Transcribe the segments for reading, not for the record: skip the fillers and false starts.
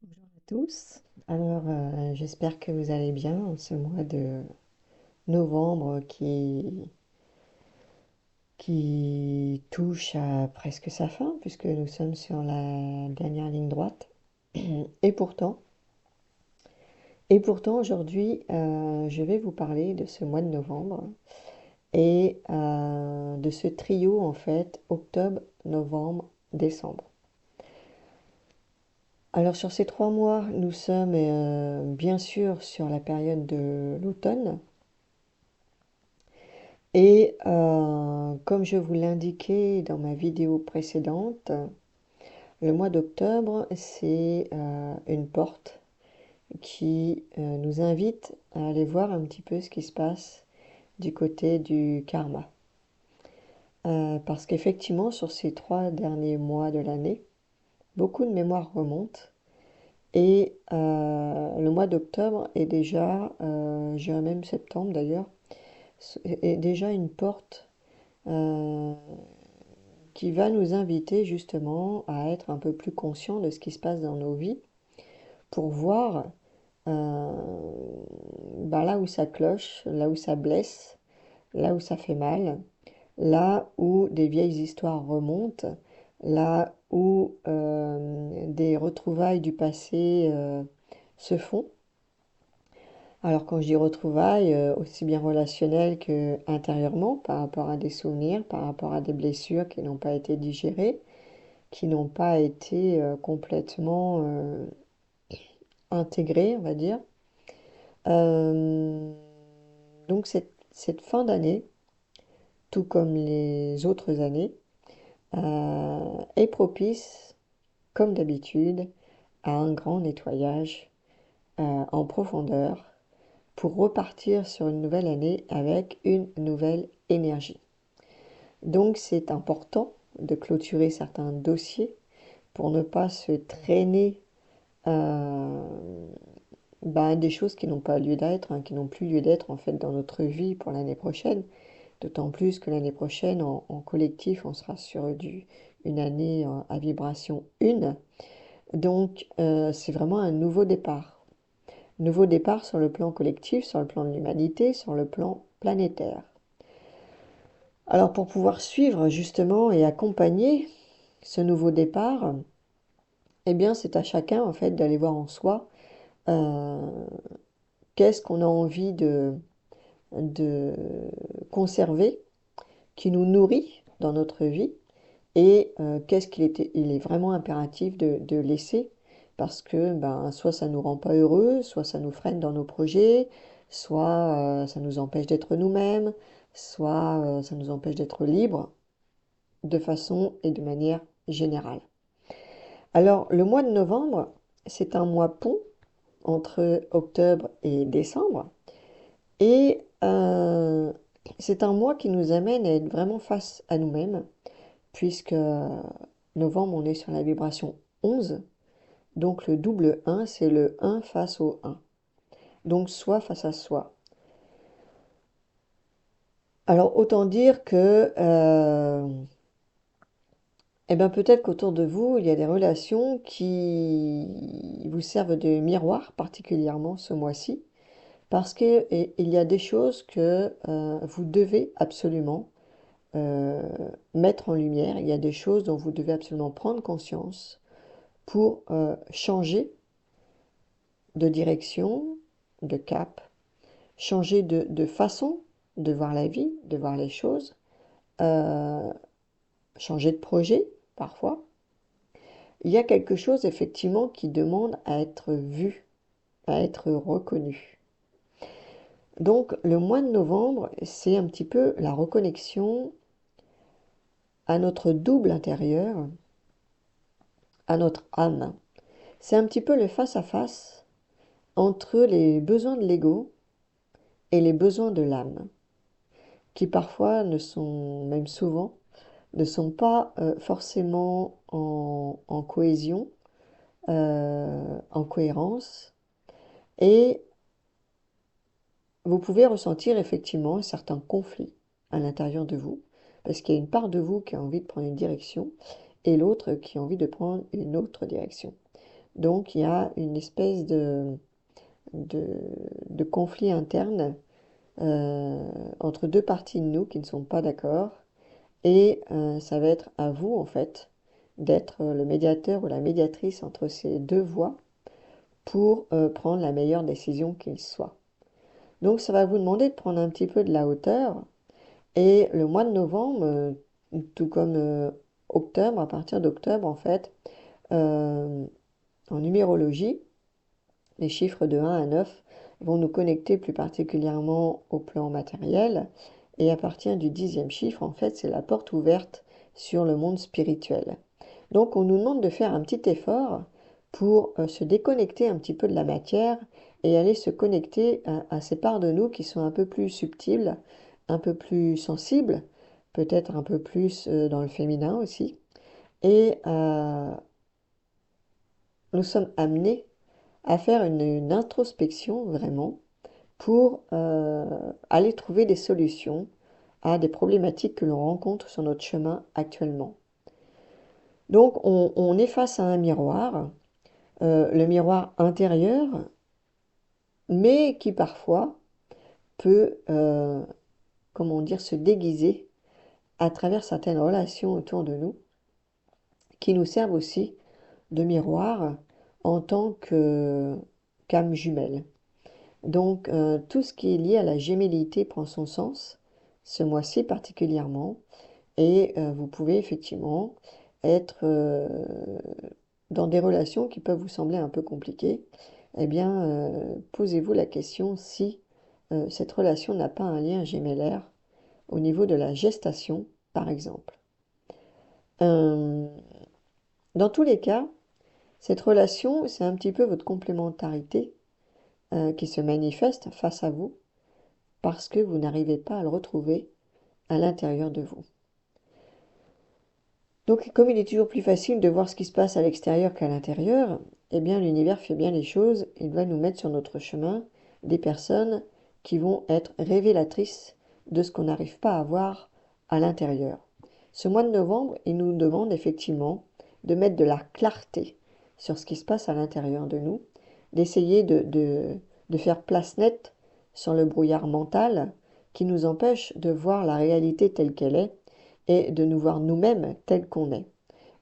Bonjour à tous. Alors, j'espère que vous allez bien en ce mois de novembre qui touche à presque sa fin, puisque nous sommes sur la dernière ligne droite. Et pourtant, et pourtant, aujourd'hui, je vais vous parler de ce mois de novembre et de ce trio, en fait, octobre, novembre, décembre. Alors, sur ces 3 mois, nous sommes bien sûr sur la période de l'automne. Et comme je vous l'indiquais dans ma vidéo précédente, le mois d'octobre, c'est une porte qui nous invite à aller voir un petit peu ce qui se passe du côté du karma. Parce qu'effectivement, sur ces 3 derniers mois de l'année, beaucoup de mémoires remontent. Et le mois d'octobre est déjà, je dirais même septembre d'ailleurs, est déjà une porte euh, qui va nous inviter justement à être un peu plus conscients de ce qui se passe dans nos vies pour voir euh, là où ça cloche, là où ça blesse, là où ça fait mal, là où des vieilles histoires remontent, là où des retrouvailles du passé se font. Alors quand je dis retrouvailles, aussi bien relationnelles que intérieurement, par rapport à des souvenirs, par rapport à des blessures qui n'ont pas été digérées, qui n'ont pas été complètement intégrés, on va dire. Euh, donc cette fin d'année, tout comme les autres années, est propice, comme d'habitude, à un grand nettoyage en profondeur pour repartir sur une nouvelle année avec une nouvelle énergie. Donc c'est important de clôturer certains dossiers pour ne pas se traîner euh, des choses qui n'ont pas lieu d'être, hein, qui n'ont plus lieu d'être en fait dans notre vie pour l'année prochaine. D'autant plus que l'année prochaine, en collectif, on sera sur une année à vibration 1. Donc c'est vraiment un nouveau départ. Nouveau départ sur le plan collectif, sur le plan de l'humanité, sur le plan planétaire. Alors pour pouvoir suivre justement et accompagner ce nouveau départ, eh bien c'est à chacun en fait d'aller voir en soi euh, qu'est-ce qu'on a envie de conserver, qui nous nourrit dans notre vie, et qu'est-ce il est vraiment impératif de laisser, parce que soit ça nous rend pas heureux, soit ça nous freine dans nos projets, soit ça nous empêche d'être nous-mêmes, soit ça nous empêche d'être libres, de façon et de manière générale. Alors, le mois de novembre, c'est un mois pont entre octobre et décembre. Et c'est un mois qui nous amène à être vraiment face à nous-mêmes, puisque novembre, on est sur la vibration 11, donc le double 1, c'est le 1 face au 1. Donc soi face à soi. Alors autant dire que peut-être qu'autour de vous, il y a des relations qui vous servent de miroir, particulièrement ce mois-ci, parce qu'il y a des choses que vous devez absolument euh, mettre en lumière. Il y a des choses dont vous devez absolument prendre conscience pour changer de direction, de cap, changer de façon de voir la vie, de voir les choses, euh, changer de projet parfois. Il y a quelque chose effectivement qui demande à être vu, à être reconnu. Donc le mois de novembre, c'est un petit peu la reconnexion à notre double intérieur, à notre âme. C'est un petit peu le face-à-face entre les besoins de l'ego et les besoins de l'âme, qui parfois ne sont, même souvent, ne sont pas forcément en cohésion, en cohérence, et vous pouvez ressentir effectivement certains conflits à l'intérieur de vous, parce qu'il y a une part de vous qui a envie de prendre une direction, et l'autre qui a envie de prendre une autre direction. Donc il y a une espèce de, de conflit interne entre deux parties de nous qui ne sont pas d'accord. Et ça va être à vous, en fait, d'être le médiateur ou la médiatrice entre ces deux voix pour prendre la meilleure décision qu'il soit. Donc ça va vous demander de prendre un petit peu de la hauteur. Et le mois de novembre, tout comme octobre, à partir d'octobre, en fait, euh, en numérologie, les chiffres de 1 à 9 vont nous connecter plus particulièrement au plan matériel. Et à partir du 10e chiffre, en fait, c'est la porte ouverte sur le monde spirituel. Donc on nous demande de faire un petit effort pour se déconnecter un petit peu de la matière et aller se connecter à ces parts de nous qui sont un peu plus subtiles, un peu plus sensibles, peut-être un peu plus dans le féminin aussi. Et nous sommes amenés à faire une introspection vraiment pour aller trouver des solutions à des problématiques que l'on rencontre sur notre chemin actuellement. Donc on est face à un miroir, le miroir intérieur, mais qui parfois peut, comment dire, se déguiser à travers certaines relations autour de nous, qui nous servent aussi de miroir en tant qu'âme jumelle. Donc tout ce qui est lié à la gémellité prend son sens, ce mois-ci particulièrement, et vous pouvez effectivement être dans des relations qui peuvent vous sembler un peu compliquées. Eh bien, posez-vous la question si cette relation n'a pas un lien gémellaire au niveau de la gestation, par exemple. Euh, dans tous les cas, cette relation, c'est un petit peu votre complémentarité qui se manifeste face à vous parce que vous n'arrivez pas à le retrouver à l'intérieur de vous. Donc, comme il est toujours plus facile de voir ce qui se passe à l'extérieur qu'à l'intérieur, eh bien, l'univers fait bien les choses. Il va nous mettre sur notre chemin des personnes qui vont être révélatrices de ce qu'on n'arrive pas à voir à l'intérieur. Ce mois de novembre, il nous demande effectivement de mettre de la clarté sur ce qui se passe à l'intérieur de nous, d'essayer de faire place nette sur le brouillard mental qui nous empêche de voir la réalité telle qu'elle est et de nous voir nous-mêmes tels qu'on est,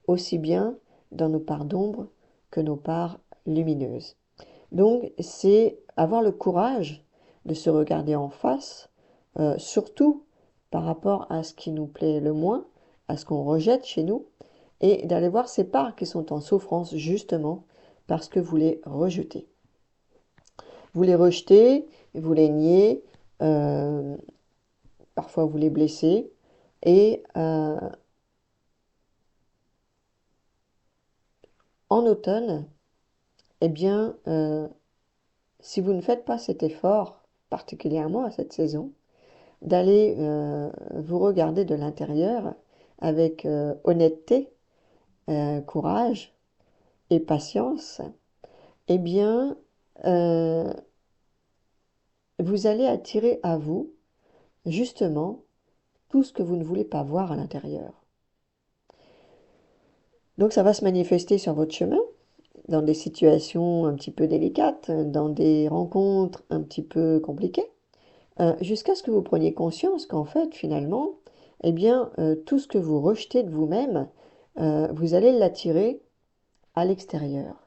aussi bien dans nos parts d'ombre que nos parts lumineuses. Donc c'est avoir le courage de se regarder en face, surtout par rapport à ce qui nous plaît le moins, à ce qu'on rejette chez nous, et d'aller voir ces parts qui sont en souffrance justement parce que vous les rejetez. Vous les rejetez, vous les niez, euh, parfois vous les blessez, et en automne, eh bien, si vous ne faites pas cet effort, particulièrement à cette saison, d'aller vous regarder de l'intérieur avec honnêteté, courage et patience, eh bien, euh, vous allez attirer à vous, justement, tout ce que vous ne voulez pas voir à l'intérieur. Donc ça va se manifester sur votre chemin, dans des situations un petit peu délicates, dans des rencontres un petit peu compliquées, jusqu'à ce que vous preniez conscience qu'en fait, finalement, eh bien, tout ce que vous rejetez de vous-même, vous allez l'attirer à l'extérieur.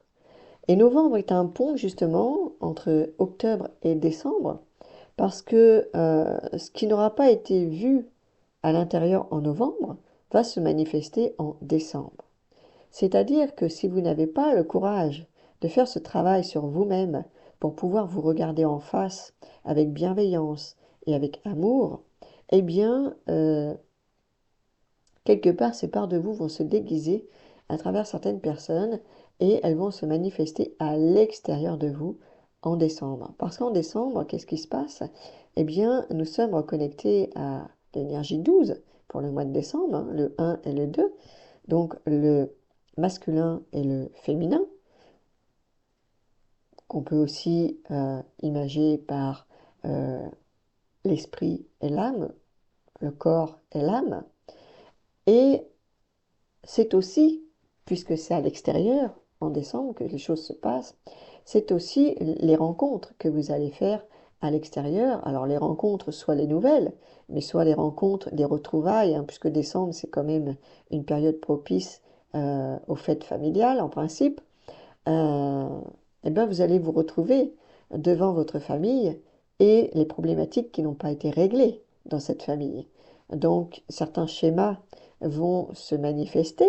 Et novembre est un pont justement entre octobre et décembre, parce que ce qui n'aura pas été vu à l'intérieur en novembre va se manifester en décembre. C'est-à-dire que si vous n'avez pas le courage de faire ce travail sur vous-même pour pouvoir vous regarder en face avec bienveillance et avec amour, eh bien, quelque part, ces parts de vous vont se déguiser à travers certaines personnes et elles vont se manifester à l'extérieur de vous en décembre. Parce qu'en décembre, qu'est-ce qui se passe? Eh bien, nous sommes reconnectés à l'énergie 12 pour le mois de décembre, hein, le 1 et le 2, donc le masculin et le féminin, qu'on peut aussi imager par euh, l'esprit et l'âme, le corps et l'âme. Et c'est aussi, puisque c'est à l'extérieur, en décembre, que les choses se passent, c'est aussi les rencontres que vous allez faire à l'extérieur. Alors les rencontres, soit les nouvelles, mais soit les rencontres, les retrouvailles, hein, puisque décembre, c'est quand même une période propice aux fêtes familiales, en principe. euh, eh ben vous allez vous retrouver devant votre famille et les problématiques qui n'ont pas été réglées dans cette famille. Donc, certains schémas vont se manifester,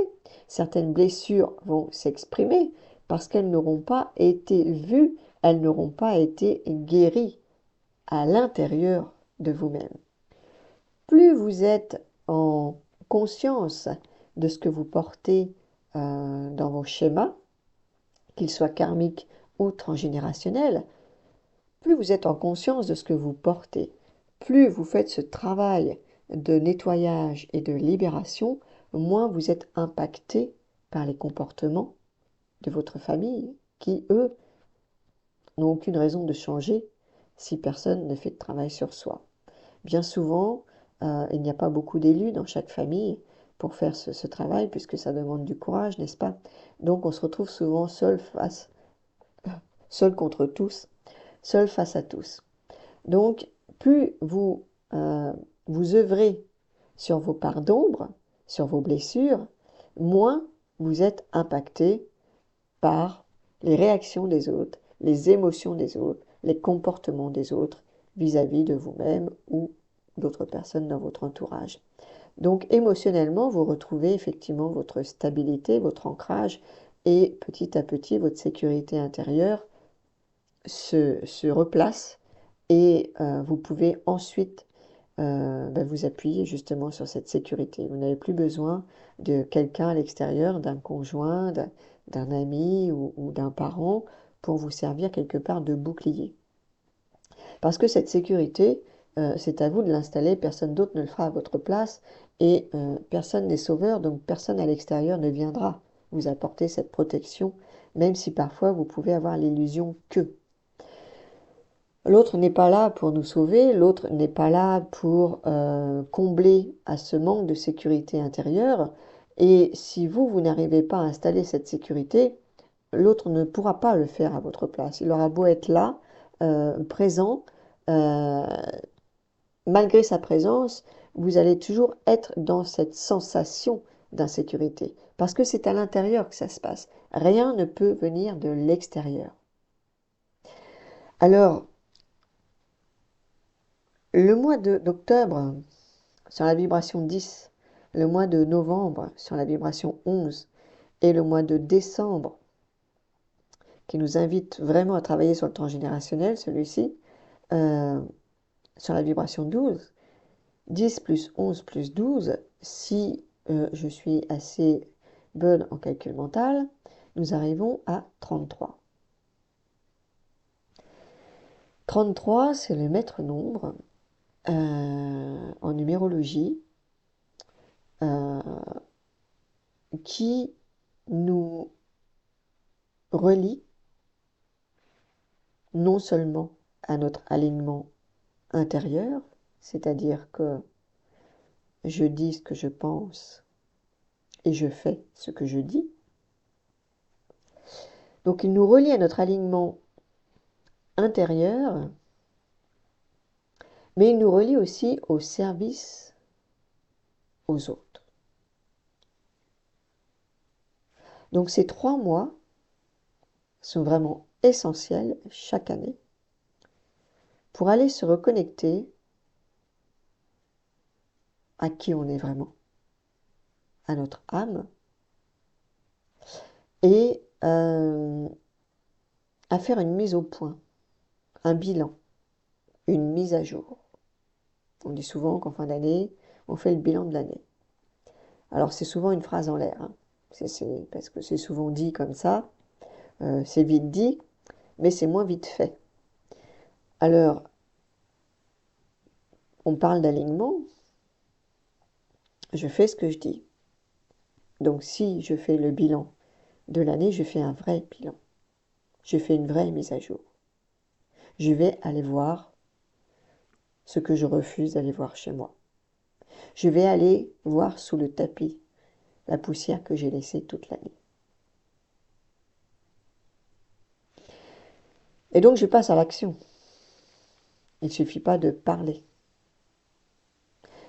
certaines blessures vont s'exprimer parce qu'elles n'auront pas été vues, elles n'auront pas été guéries à l'intérieur de vous-même. Plus vous êtes en conscience de ce que vous portez dans vos schémas, qu'ils soient karmiques ou transgénérationnels, plus vous êtes en conscience de ce que vous portez, plus vous faites ce travail de nettoyage et de libération, moins vous êtes impacté par les comportements de votre famille qui, eux, n'ont aucune raison de changer si personne ne fait de travail sur soi. Bien souvent, il n'y a pas beaucoup d'élus dans chaque famille pour faire ce travail, puisque ça demande du courage, n'est-ce pas? Donc on se retrouve souvent seul contre tous, seul face à tous. Donc, plus vous œuvrez sur vos parts d'ombre, sur vos blessures, moins vous êtes impacté par les réactions des autres, les émotions des autres, les comportements des autres vis-à-vis de vous-même ou d'autres personnes dans votre entourage. Donc émotionnellement, vous retrouvez effectivement votre stabilité, votre ancrage et petit à petit, votre sécurité intérieure se replace et vous pouvez ensuite vous appuyer justement sur cette sécurité. Vous n'avez plus besoin de quelqu'un à l'extérieur, d'un conjoint, d'un ami ou d'un parent pour vous servir quelque part de bouclier. Parce que cette sécurité, c'est à vous de l'installer, personne d'autre ne le fera à votre place et personne n'est sauveur, donc personne à l'extérieur ne viendra vous apporter cette protection, même si parfois vous pouvez avoir l'illusion que. L'autre n'est pas là pour nous sauver, l'autre n'est pas là pour combler à ce manque de sécurité intérieure. Et si vous n'arrivez pas à installer cette sécurité, l'autre ne pourra pas le faire à votre place. Il aura beau être là, présent, euh, malgré sa présence, vous allez toujours être dans cette sensation d'insécurité. Parce que c'est à l'intérieur que ça se passe. Rien ne peut venir de l'extérieur. Alors, le mois d'octobre, sur la vibration 10, le mois de novembre sur la vibration 11 et le mois de décembre qui nous invite vraiment à travailler sur le transgénérationnel, celui-ci, sur la vibration 12, 10 plus 11 plus 12, si je suis assez bonne en calcul mental, nous arrivons à 33. 33, c'est le maître nombre en numérologie qui nous relie non seulement à notre alignement intérieur, c'est-à-dire que je dis ce que je pense et je fais ce que je dis. Donc il nous relie à notre alignement intérieur, mais il nous relie aussi au service aux autres. Donc ces 3 mois sont vraiment essentiels chaque année pour aller se reconnecter à qui on est vraiment, à notre âme, et à faire une mise au point, un bilan, une mise à jour. On dit souvent qu'en fin d'année, on fait le bilan de l'année. Alors c'est souvent une phrase en l'air, hein. Parce que c'est souvent dit comme ça, c'est vite dit, mais c'est moins vite fait. Alors, on parle d'alignement, je fais ce que je dis. Donc si je fais le bilan de l'année, je fais un vrai bilan. Je fais une vraie mise à jour. Je vais aller voir ce que je refuse d'aller voir chez moi. Je vais aller voir sous le tapis la poussière que j'ai laissée toute l'année. Et donc je passe à l'action. Il ne suffit pas de parler.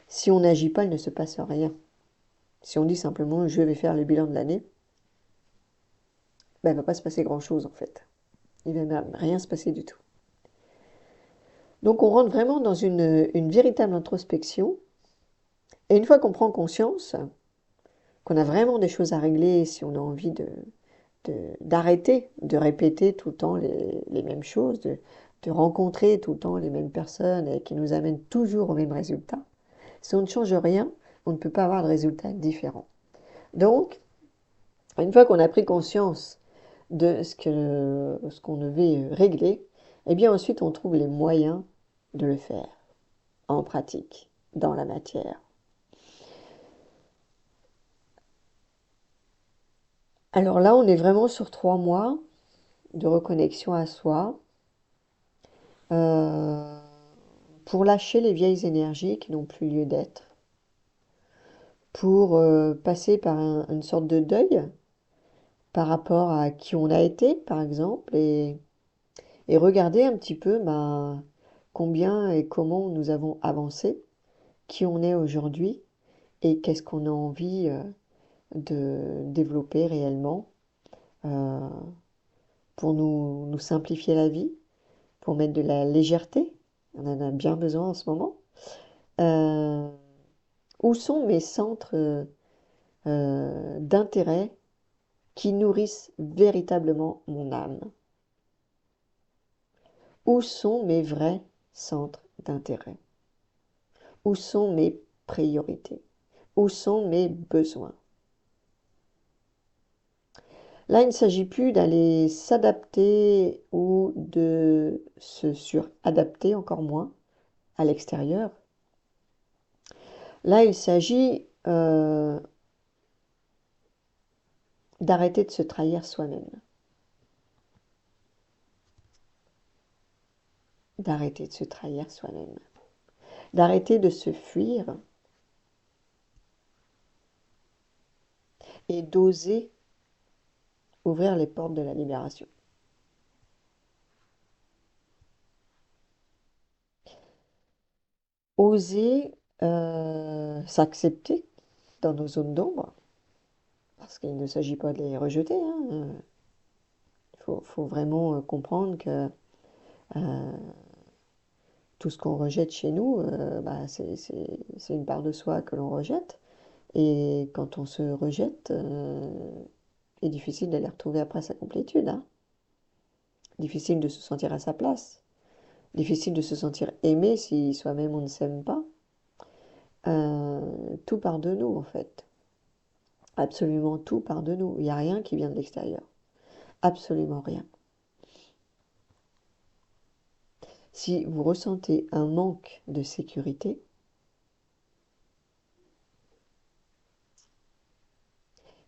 Si on n'agit pas, il ne se passe rien. Si on dit simplement je vais faire le bilan de l'année, ben, il ne va pas se passer grand-chose en fait. Il ne va même rien se passer du tout. Donc on rentre vraiment dans une véritable introspection. Et une fois qu'on prend conscience, qu'on a vraiment des choses à régler, si on a envie d'arrêter de répéter tout le temps les mêmes choses, de rencontrer tout le temps les mêmes personnes et qui nous amènent toujours au même résultat, si on ne change rien, on ne peut pas avoir de résultats différents. Donc, une fois qu'on a pris conscience de ce qu'on devait régler, eh bien ensuite on trouve les moyens de le faire en pratique, dans la matière. Alors là, on est vraiment sur 3 mois de reconnexion à soi, euh, pour lâcher les vieilles énergies qui n'ont plus lieu d'être, pour passer par une sorte de deuil par rapport à qui on a été, par exemple, et regarder un petit peu combien et comment nous avons avancé, qui on est aujourd'hui et qu'est-ce qu'on a envie de développer réellement euh, pour nous simplifier la vie, pour mettre de la légèreté. On en a bien besoin en ce moment. Euh, où sont mes centres d'intérêt qui nourrissent véritablement mon âme? Où sont mes vrais centres d'intérêt? Où sont mes priorités? Où sont mes besoins? Là, il ne s'agit plus d'aller s'adapter ou de se suradapter, encore moins, à l'extérieur. Là, il s'agit d'arrêter de se trahir soi-même, d'arrêter de se trahir soi-même, d'arrêter de se fuir et d'oser ouvrir les portes de la libération. Oser s'accepter dans nos zones d'ombre, parce qu'il ne s'agit pas de les rejeter. Hein. Faut vraiment comprendre que tout ce qu'on rejette chez nous, c'est une part de soi que l'on rejette. Et quand on se rejette, il est difficile d'aller retrouver après sa complétude. Hein. Difficile de se sentir à sa place. Difficile de se sentir aimé si soi-même on ne s'aime pas. Tout part de nous en fait. Absolument tout part de nous. Il n'y a rien qui vient de l'extérieur. Absolument rien. Si vous ressentez un manque de sécurité,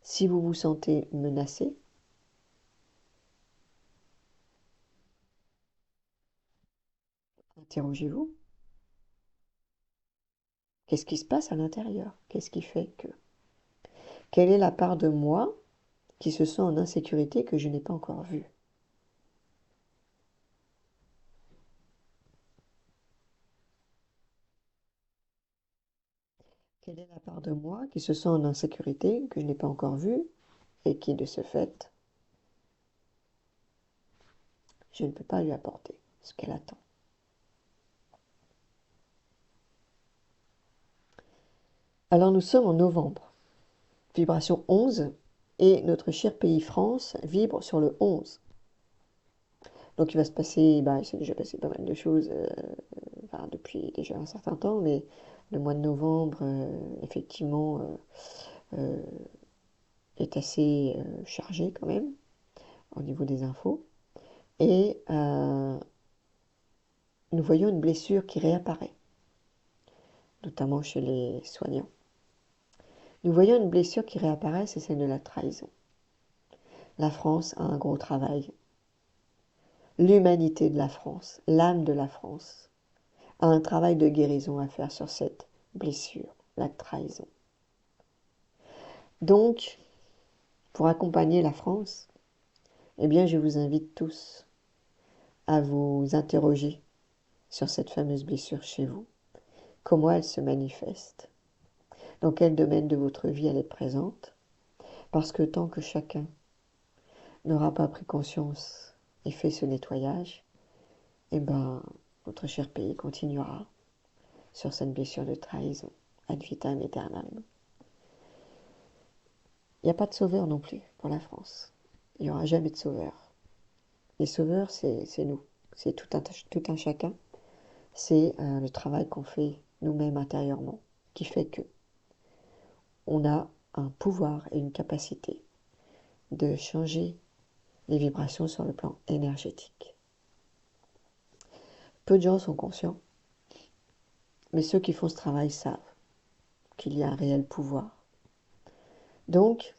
si vous vous sentez menacé, interrogez-vous. Qu'est-ce qui se passe à l'intérieur? Qu'est-ce qui fait que? Quelle est la part de moi qui se sent en insécurité que je n'ai pas encore vue? Quelle est la part de moi qui se sent en insécurité que je n'ai pas encore vue et qui, de ce fait, je ne peux pas lui apporter ce qu'elle attend? Alors nous sommes en novembre, vibration 11, et notre cher pays France vibre sur le 11. Donc il va se passer, il s'est déjà passé pas mal de choses enfin, depuis déjà un certain temps, mais le mois de novembre, effectivement, euh, est assez chargé quand même au niveau des infos. Et nous voyons une blessure qui réapparaît, notamment chez les soignants. Nous voyons une blessure qui réapparaît, c'est celle de la trahison. La France a un gros travail. L'humanité de la France, l'âme de la France, a un travail de guérison à faire sur cette blessure, la trahison. Donc, pour accompagner la France, eh bien, je vous invite tous à vous interroger sur cette fameuse blessure chez vous. Comment elle se manifeste? Dans quel domaine de votre vie elle est présente? Parce que tant que chacun n'aura pas pris conscience et fait ce nettoyage, eh ben, notre cher pays continuera sur cette blessure de trahison, ad vitam aeternam. Il n'y a pas de sauveur non plus pour la France. Il n'y aura jamais de sauveur. Les sauveurs, c'est nous. C'est tout un chacun. C'est le travail qu'on fait nous-mêmes intérieurement qui fait que on a un pouvoir et une capacité de changer les vibrations sur le plan énergétique. Peu de gens sont conscients, mais ceux qui font ce travail savent qu'il y a un réel pouvoir. Donc,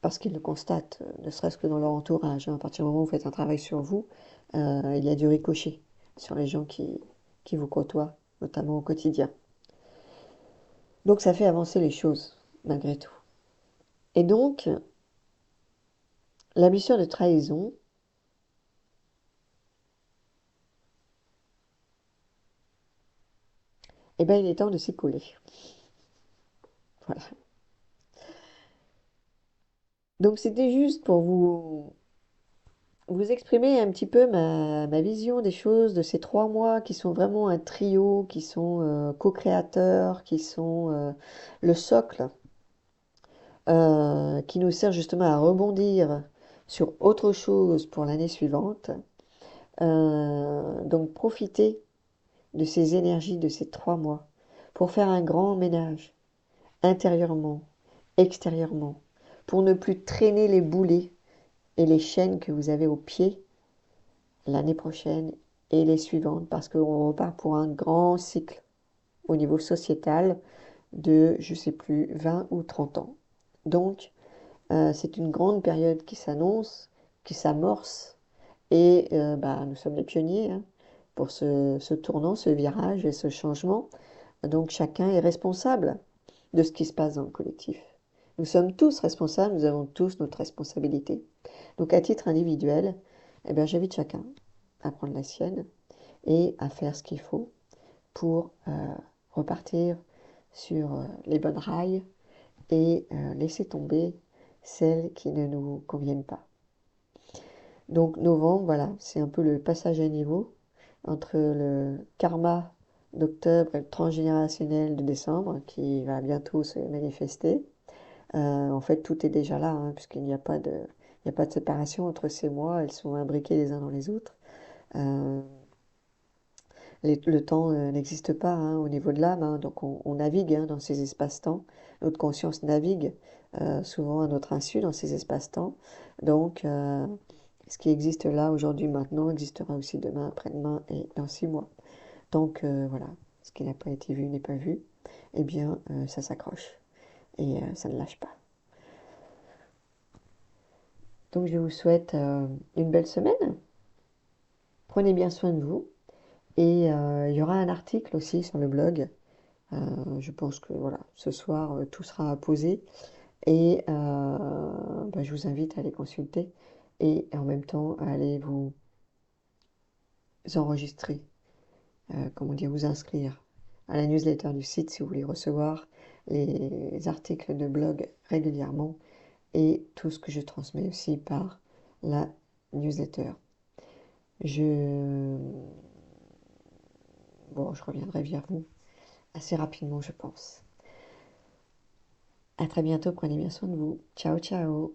parce qu'ils le constatent, ne serait-ce que dans leur entourage, hein, à partir du moment où vous faites un travail sur vous, il y a du ricochet sur les gens qui vous côtoient, notamment au quotidien. Donc ça fait avancer les choses, malgré tout. Et donc, la blessure de trahison, eh bien, il est temps de s'y coller. Voilà. Donc c'était juste pour vous exprimer un petit peu ma vision des choses de ces 3 mois qui sont vraiment un trio, qui sont co-créateurs, qui sont le socle, qui nous sert justement à rebondir sur autre chose pour l'année suivante. Donc profitez de ces énergies de ces 3 mois pour faire un grand ménage intérieurement, extérieurement, pour ne plus traîner les boulets et les chaînes que vous avez aux pieds l'année prochaine et les suivantes, parce qu'on repart pour un grand cycle au niveau sociétal de, je ne sais plus, 20 ou 30 ans. Donc, c'est une grande période qui s'annonce, qui s'amorce, et nous sommes les pionniers hein, pour ce tournant, ce virage et ce changement. Donc, chacun est responsable de ce qui se passe dans le collectif. Nous sommes tous responsables, nous avons tous notre responsabilité. Donc, à titre individuel, eh bien, j'invite chacun à prendre la sienne et à faire ce qu'il faut pour repartir sur les bonnes rails et laisser tomber celles qui ne nous conviennent pas. Donc novembre, voilà, c'est un peu le passage à niveau entre le karma d'octobre et le transgénérationnel de décembre qui va bientôt se manifester. En fait, tout est déjà là, hein, puisqu'il n'y a pas de, il n'y a pas de séparation entre ces mois, elles sont imbriquées les uns dans les autres. Euh, le temps n'existe pas hein, au niveau de l'âme, hein, donc on navigue hein, dans ces espaces-temps. Notre conscience navigue souvent à notre insu dans ces espaces-temps. Donc, ce qui existe là, aujourd'hui, maintenant, existera aussi demain, après-demain et dans 6 mois. Donc, voilà, ce qui n'a pas été vu n'est pas vu. Eh bien, ça s'accroche et ça ne lâche pas. Donc, je vous souhaite une belle semaine. Prenez bien soin de vous. Et il y aura un article aussi sur le blog. Je pense que voilà, ce soir, tout sera posé. Et je vous invite à aller consulter et en même temps à aller vous enregistrer, comment dire, vous inscrire à la newsletter du site si vous voulez recevoir les articles de blog régulièrement et tout ce que je transmets aussi par la newsletter. Je reviendrai vers vous assez rapidement, je pense. À très bientôt, prenez bien soin de vous. Ciao, ciao.